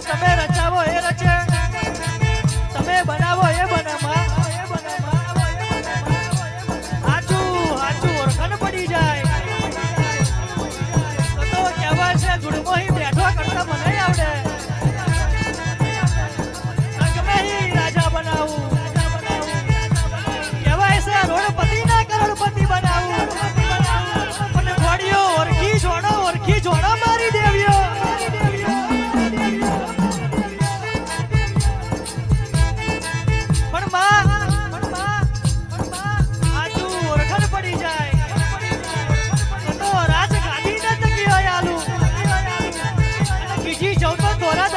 તમે રચાવો એ રચે, તમે બનાવો એ બને માં. હાચું હાચું ઓળખાણ પડી જાય. તો કહેવાય છે ગુડમોહી બેઠો કરતા મને આવડે. રાજા બનાવું કહેવાય છે રોડપતિ ના કરોડપતિ બનાવું. પણ ઘોડીઓ ઓળખી જોડો મારી દેવીઓ. પણ માં આજુ ઓળખાણ પડી જાય તો રાજ ગાદી ન તકી હોય આલુ. બીજી જવ તો ધોરા